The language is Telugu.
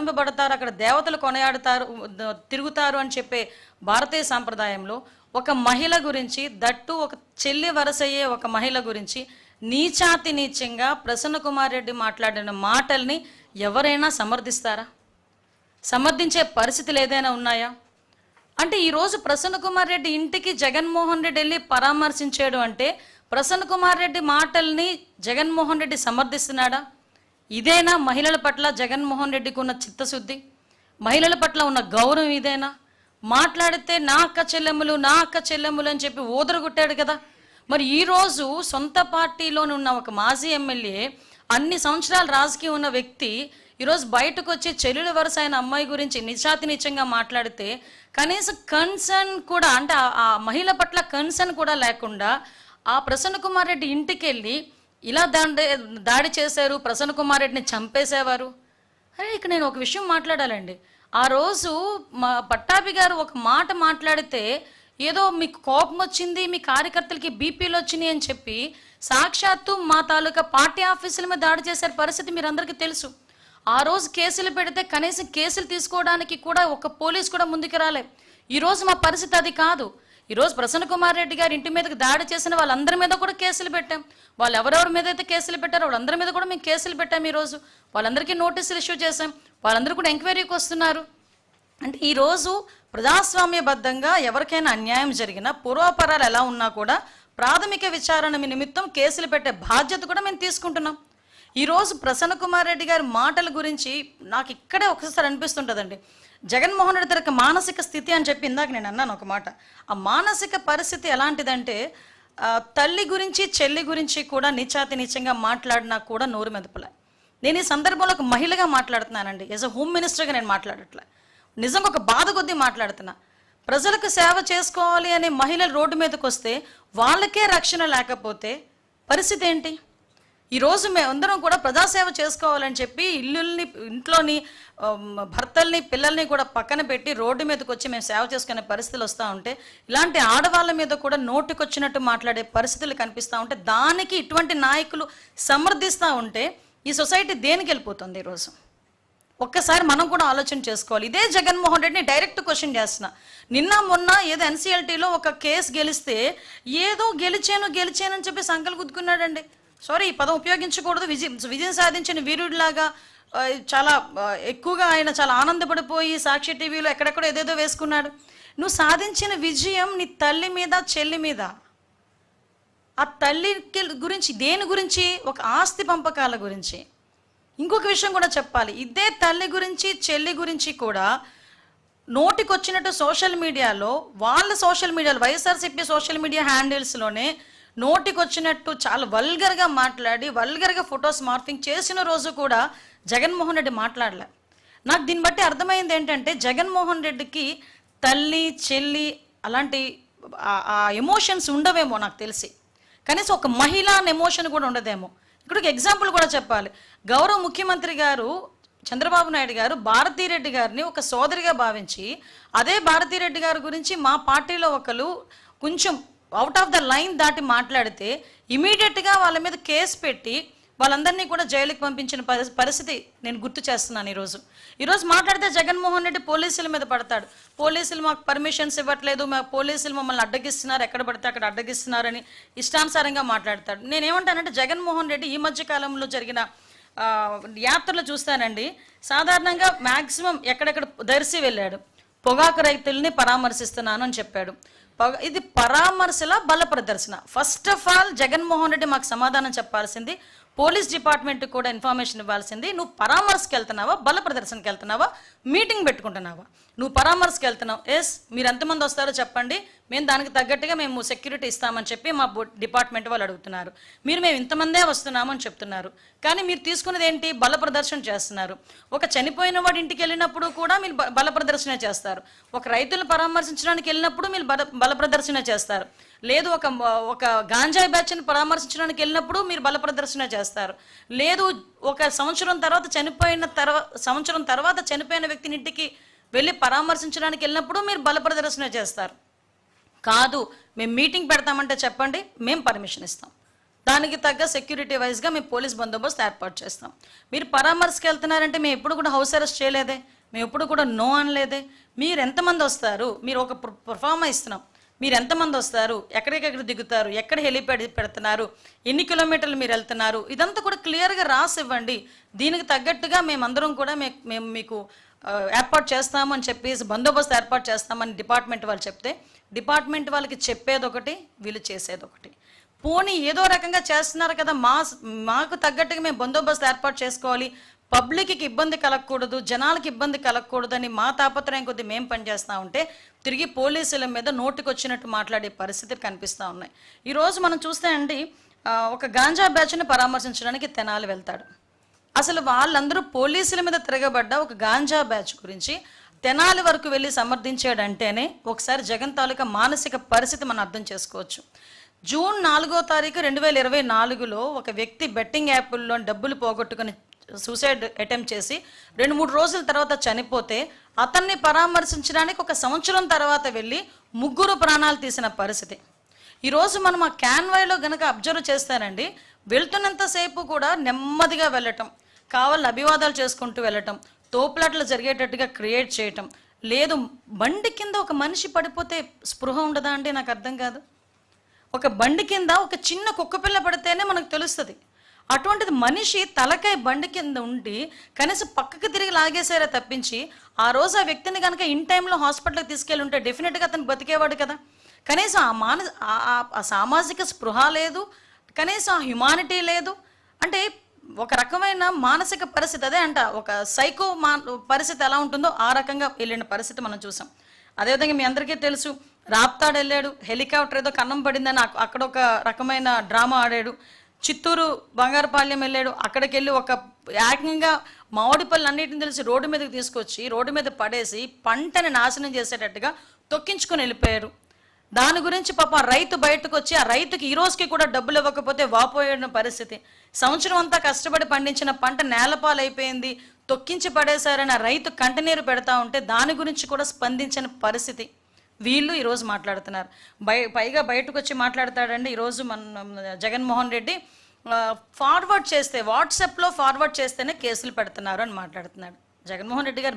గౌరవింపబడతారు, అక్కడ దేవతలు కొనయాడుతారు, తిరుగుతారు అని చెప్పే భారతీయ సాంప్రదాయంలో ఒక మహిళ గురించి, దట్టు ఒక చెల్లి వరసయ్యే ఒక మహిళ గురించి నీచాతి నీచంగా ప్రసన్న కుమార్ రెడ్డి మాట్లాడిన మాటల్ని ఎవరైనా సమర్థిస్తారా? సమర్థించే పరిస్థితులు ఏదైనా ఉన్నాయా? అంటే ఈరోజు ప్రసన్న కుమార్ రెడ్డి ఇంటికి జగన్మోహన్ రెడ్డి వెళ్ళి పరామర్శించాడు అంటే ప్రసన్న కుమార్ రెడ్డి మాటల్ని జగన్మోహన్ రెడ్డి సమర్థిస్తున్నాడా? ఇదేనా మహిళల పట్ల జగన్మోహన్ రెడ్డికి ఉన్న చిత్తశుద్ధి? మహిళల పట్ల ఉన్న గౌరవం ఇదేనా? మాట్లాడితే నా అక్క చెల్లెమ్ములు అని చెప్పి ఊదరగొట్టాడు కదా. మరి ఈరోజు సొంత పార్టీలోని ఉన్న ఒక మాజీ ఎమ్మెల్యే, అన్ని సంవత్సరాలు రాజకీయం ఉన్న వ్యక్తి ఈరోజు బయటకు వచ్చి చెల్లెలు వరుస అయిన అమ్మాయి గురించి నిజాతి నిజంగా మాట్లాడితే కనీసం కన్సర్న్ కూడా, అంటే ఆ మహిళ పట్ల కన్సర్న్ కూడా లేకుండా ఆ ప్రసన్న కుమార్ రెడ్డి ఇంటికి వెళ్ళి ఇలా దాడి చేశారు, ప్రసన్న కుమార్ రెడ్డిని చంపేసేవారు. అరే ఇక్కడ నేను ఒక విషయం మాట్లాడాలండి. ఆ రోజు మా పట్టాభి గారు ఒక మాట మాట్లాడితే ఏదో మీకు కోపం వచ్చింది, మీ కార్యకర్తలకి బీపీలు వచ్చినాయి అని చెప్పి సాక్షాత్తు మా తాలూకా పార్టీ ఆఫీసుల మీద దాడి చేసే పరిస్థితి మీరు అందరికీ తెలుసు. ఆ రోజు కేసులు పెడితే కనీసం కేసులు తీసుకోవడానికి కూడా ఒక పోలీస్ కూడా ముందుకు రాలే. ఈరోజు మా పరిస్థితి అది కాదు. ఈరోజు ప్రసన్న కుమార్ రెడ్డి గారి ఇంటి మీదకి దాడి చేసిన వాళ్ళందరి మీద కూడా కేసులు పెట్టాం. వాళ్ళు ఎవరెవరి మీద అయితే కేసులు పెట్టారో వాళ్ళందరి మీద కూడా మేము కేసులు పెట్టాం. ఈరోజు వాళ్ళందరికీ నోటీసులు ఇష్యూ చేసాం. వాళ్ళందరూ కూడా ఎంక్వైరీకి వస్తున్నారు. అంటే ఈరోజు ప్రజాస్వామ్యబద్ధంగా ఎవరికైనా అన్యాయం జరిగినా, పూర్వాపరాలు ఎలా ఉన్నా కూడా ప్రాథమిక విచారణ నిమిత్తం కేసులు పెట్టే బాధ్యత కూడా మేము తీసుకుంటున్నాం. ఈరోజు ప్రసన్న కుమార్ రెడ్డి గారి మాటల గురించి నాకు ఇక్కడే ఒకసారి అనిపిస్తుంటుందండి. జగన్మోహన్ రెడ్డి తన మానసిక స్థితి అని చెప్పి ఇందాక నేను అన్నాను ఒక మాట. ఆ మానసిక పరిస్థితి ఎలాంటిదంటే తల్లి గురించి చెల్లి గురించి కూడా నీచంగా మాట్లాడినా కూడా నోరు మెదపలే. నేను ఈ సందర్భంలో ఒక మహిళగా మాట్లాడుతున్నానండి. యాజ్ అ హోమ్ మినిస్టర్గా నేను మాట్లాడట్లే, నిజంగా ఒక బాధ కొద్దీ మాట్లాడుతున్నా. ప్రజలకు సేవ చేసుకోవాలి అనే మహిళలు రోడ్డు మీదకి వస్తే వాళ్ళకే రక్షణ లేకపోతే పరిస్థితి ఏంటి? ఈరోజు మేమందరం కూడా ప్రజాసేవ చేసుకోవాలని చెప్పి ఇంట్లోని భర్తల్ని పిల్లల్ని కూడా పక్కన పెట్టి రోడ్డు మీదకి వచ్చి మేము సేవ చేసుకునే పరిస్థితులు వస్తూ ఉంటే, ఇలాంటి ఆడవాళ్ళ మీద కూడా నోటికొచ్చినట్టు మాట్లాడే పరిస్థితులు కనిపిస్తూ ఉంటే, దానికి ఇటువంటి నాయకులు సమర్థిస్తూ ఉంటే ఈ సొసైటీ దేనికి వెళ్ళిపోతుంది? ఈరోజు ఒక్కసారి మనం కూడా ఆలోచన చేసుకోవాలి. ఇదే జగన్మోహన్ రెడ్డిని డైరెక్ట్ క్వశ్చన్ చేస్తున్నా. నిన్న మొన్న ఏదో ఎన్సీఎల్టీలో ఒక కేసు గెలిస్తే ఏదో గెలిచానని చెప్పి సంకలు గుద్దుకున్నాడండి. సారీ, ఈ పదం ఉపయోగించకూడదు. విజయం సాధించిన వీరుడిలాగా చాలా ఎక్కువగా ఆయన చాలా ఆనందపడిపోయి సాక్షి టీవీలో ఎక్కడెక్కడో ఏదేదో వేసుకున్నాడు. నువ్వు సాధించిన విజయం నీ తల్లి మీద, చెల్లి మీద. ఆ తల్లి గురించి దేని గురించి? ఒక ఆస్తి పంపకాల గురించి. ఇంకొక విషయం కూడా చెప్పాలి. ఇదే తల్లి గురించి, చెల్లి గురించి కూడా నోటికొచ్చినట్టు సోషల్ మీడియాలో, వైఎస్ఆర్సీపీ సోషల్ మీడియా హ్యాండిల్స్లోనే నోటికొచ్చినట్టు చాలా వల్గర్గా మాట్లాడి, వల్గర్గా ఫొటోస్ మార్ఫింగ్ చేసిన రోజు కూడా జగన్మోహన్ రెడ్డి మాట్లాడలే. నాకు దీన్ని బట్టి అర్థమైంది ఏంటంటే, జగన్మోహన్ రెడ్డికి తల్లి, చెల్లి అలాంటి ఆ ఎమోషన్స్ ఉండవేమో నాకు తెలిసి. కనీసం ఒక మహిళ అనే ఎమోషన్ కూడా ఉండదేమో. ఇక్కడ ఒక ఎగ్జాంపుల్ కూడా చెప్పాలి. గౌరవ ముఖ్యమంత్రి గారు చంద్రబాబు నాయుడు గారు భారతీరెడ్డి గారిని ఒక సోదరిగా భావించి, అదే భారతీరెడ్డి గారి గురించి మా పార్టీలో ఒకరు కొంచెం అవుట్ ఆఫ్ ద లైన్ దాటి మాట్లాడితే ఇమీడియట్గా వాళ్ళ మీద కేసు పెట్టి వాళ్ళందరినీ కూడా జైలుకి పంపించిన పరిస్థితి నేను గుర్తు చేస్తున్నాను. ఈరోజు మాట్లాడితే జగన్మోహన్ రెడ్డి పోలీసుల మీద పడతాడు. పోలీసులు మాకు పర్మిషన్స్ ఇవ్వట్లేదు, పోలీసులు మమ్మల్ని అడ్డగిస్తున్నారు, ఎక్కడ పడితే అక్కడ అడ్డగిస్తున్నారని ఇష్టానుసారంగా మాట్లాడతాడు. నేనేమంటానంటే, జగన్మోహన్ రెడ్డి ఈ మధ్య కాలంలో జరిగిన యాత్రలు చూస్తానండి. సాధారణంగా మ్యాక్సిమం ఎక్కడెక్కడ దర్శి వెళ్ళాడు, పొగాకు రైతుల్ని పరామర్శిస్తున్నాను అని చెప్పాడు. ఇది పరామర్శల బల ప్రదర్శన. First of all Jaganmohan Reddy మాకు సమాధానం చెప్పాల్సింది, పోలీస్ డిపార్ట్మెంట్కి కూడా ఇన్ఫర్మేషన్ ఇవ్వాల్సింది. నువ్వు పరామర్శకి వెళ్తున్నావా, బల ప్రదర్శనకి వెళ్తున్నావా, మీటింగ్ పెట్టుకుంటున్నావా? నువ్వు పరామర్శకి వెళ్తున్నావు, ఎస్, మీరు ఎంతమంది వస్తారో చెప్పండి, మేము దానికి తగ్గట్టుగా మేము సెక్యూరిటీ ఇస్తామని చెప్పి మా డిపార్ట్మెంట్ వాళ్ళు అడుగుతున్నారు. మేము ఇంతమందే వస్తున్నాము అని చెప్తున్నారు. కానీ మీరు తీసుకున్నది ఏంటి? బల ప్రదర్శన చేస్తున్నారు. ఒక చనిపోయిన వాడి ఇంటికి వెళ్ళినప్పుడు కూడా మీరు బల ప్రదర్శన చేస్తారు. ఒక రైతులను పరామర్శించడానికి వెళ్ళినప్పుడు మీరు బల ప్రదర్శన చేస్తారు. లేదు ఒక గాంజాయి బ్యాచ్ని పరామర్శించడానికి వెళ్ళినప్పుడు మీరు బల ప్రదర్శన చేస్తారు. లేదు ఒక సంవత్సరం తర్వాత చనిపోయిన వ్యక్తిని ఇంటికి వెళ్ళి పరామర్శించడానికి వెళ్ళినప్పుడు మీరు బల ప్రదర్శన చేస్తారు. కాదు, మేము మీటింగ్ పెడతామంటే చెప్పండి, మేము పర్మిషన్ ఇస్తాం. దానికి తగ్గ సెక్యూరిటీ వైజ్గా మేము పోలీస్ బందోబస్తు ఏర్పాటు చేస్తాం. మీరు పరామర్శకి వెళ్తున్నారంటే మేము ఎప్పుడు కూడా హౌస్ అరెస్ట్ చేయలేదే, మేము ఎప్పుడు కూడా నో అనలేదే. మీరు ఎంతమంది వస్తారు, మీరు ఒక పర్ఫార్మా ఇస్తున్నాం, మీరు ఎంతమంది వస్తారు, ఎక్కడికెక్కడ దిగుతారు, ఎక్కడ హెలిప్యాడ్ పెడుతున్నారు, ఎన్ని కిలోమీటర్లు మీరు వెళ్తున్నారు, ఇదంతా కూడా క్లియర్గా రాసి ఇవ్వండి. దీనికి తగ్గట్టుగా మేమందరం కూడా మేము మీకు ఏర్పాటు చేస్తాము అని చెప్పేసి బందోబస్తు ఏర్పాటు చేస్తామని డిపార్ట్మెంట్ వాళ్ళు చెప్తే, డిపార్ట్మెంట్ వాళ్ళకి చెప్పేది ఒకటి, వీళ్ళు చేసేది ఒకటి. పోనీ ఏదో రకంగా చేస్తున్నారు కదా, మాకు తగ్గట్టుగా మేము బందోబస్తు ఏర్పాటు చేసుకోవాలి, పబ్లిక్కి ఇబ్బంది కలగకూడదు, జనాలకి ఇబ్బంది కలగకూడదు అని మా తాపత్రయం కొద్దీ మేము పనిచేస్తూ ఉంటే తిరిగి పోలీసుల మీద నోటికి వచ్చినట్టు మాట్లాడే పరిస్థితులు కనిపిస్తూ ఉన్నాయి. ఈరోజు మనం చూస్తే అండి, ఒక గాంజా బ్యాచ్ని పరామర్శించడానికి తెనాలి వెళ్తాడు. అసలు వాళ్ళందరూ పోలీసుల మీద తిరగబడ్డ ఒక గాంజా బ్యాచ్ గురించి తెనాలి వరకు వెళ్ళి సమర్థించాడంటేనే ఒకసారి జగన్ తాలూకా మానసిక పరిస్థితి మనం అర్థం చేసుకోవచ్చు. జూన్ 4వ తారీఖు 2024లో ఒక వ్యక్తి బెట్టింగ్ యాప్ల్లో డబ్బులు పోగొట్టుకుని సూసైడ్ అటెంప్ట్ చేసి 2-3 రోజుల తర్వాత చనిపోతే అతన్ని పరామర్శించడానికి 1 సంవత్సరం తర్వాత వెళ్ళి 3 ప్రాణాలు తీసిన పరిస్థితి. ఈరోజు మనం ఆ క్యాన్వాయ్లో గనక అబ్జర్వ్ చేస్తానండి, వెళ్తున్నంతసేపు కూడా నెమ్మదిగా వెళ్ళటం, కావాలని అభివాదాలు చేసుకుంటూ వెళ్ళటం, తోపులాటలు జరిగేటట్టుగా క్రియేట్ చేయటం లేదు. బండి కింద ఒక మనిషి పడిపోతే స్పృహ ఉండదా అంటే నాకు అర్థం కాదు. ఒక బండి కింద ఒక చిన్న కుక్కపిల్ల పడితేనే మనకు తెలుస్తుంది. అటువంటిది మనిషి తలకాయ బండి కింద ఉండి కనీసం పక్కకి తిరిగి లాగేసారే తప్పించి, ఆ రోజు ఆ వ్యక్తిని కనుక ఇన్ టైంలో హాస్పిటల్కి తీసుకెళ్ళి ఉంటే డెఫినెట్గా అతను బతికేవాడు కదా. కనీసం ఆ సామాజిక స్పృహ లేదు, కనీసం ఆ హ్యుమానిటీ లేదు. అంటే ఒక రకమైన మానసిక పరిస్థితి, అదే అంట ఒక సైకో పరిస్థితి ఎలా ఉంటుందో ఆ రకంగా వెళ్ళిన పరిస్థితి మనం చూసాం. అదేవిధంగా మీ అందరికీ తెలుసు, రాప్తాడు వెళ్ళాడు, హెలికాప్టర్ ఏదో కన్నం పడిందని అక్కడ ఒక రకమైన డ్రామా ఆడాడు. చిత్తూరు బంగారుపాలెం వెళ్ళాడు, అక్కడికి వెళ్ళి ఒక ఏకంగా మామిడి పళ్ళు అన్నిటిని తెలిసి రోడ్డు మీదకి తీసుకొచ్చి రోడ్డు మీద పడేసి పంటని నాశనం చేసేటట్టుగా తొక్కించుకొని వెళ్ళిపోయారు. దాని గురించి పాప రైతు బయటకు వచ్చి ఆ రైతుకి ఈ రోజుకి కూడా డబ్బులు ఇవ్వకపోతే వాపోయిన పరిస్థితి. సంవత్సరం అంతా కష్టపడి పండించిన పంట నేలపాలైపోయింది, తొక్కించి పడేశారని ఆ రైతు కంటనీరు పెడతా ఉంటే దాని గురించి కూడా స్పందించిన పరిస్థితి వీళ్ళు ఈరోజు మాట్లాడుతున్నారు. పైగా బయటకు వచ్చి మాట్లాడతాడండి ఈరోజు మన జగన్మోహన్ రెడ్డి, ఫార్వర్డ్ చేస్తే వాట్సాప్లో ఫార్వర్డ్ చేస్తేనే కేసులు పెడుతున్నారు అని మాట్లాడుతున్నాడు. జగన్మోహన్ రెడ్డి గారు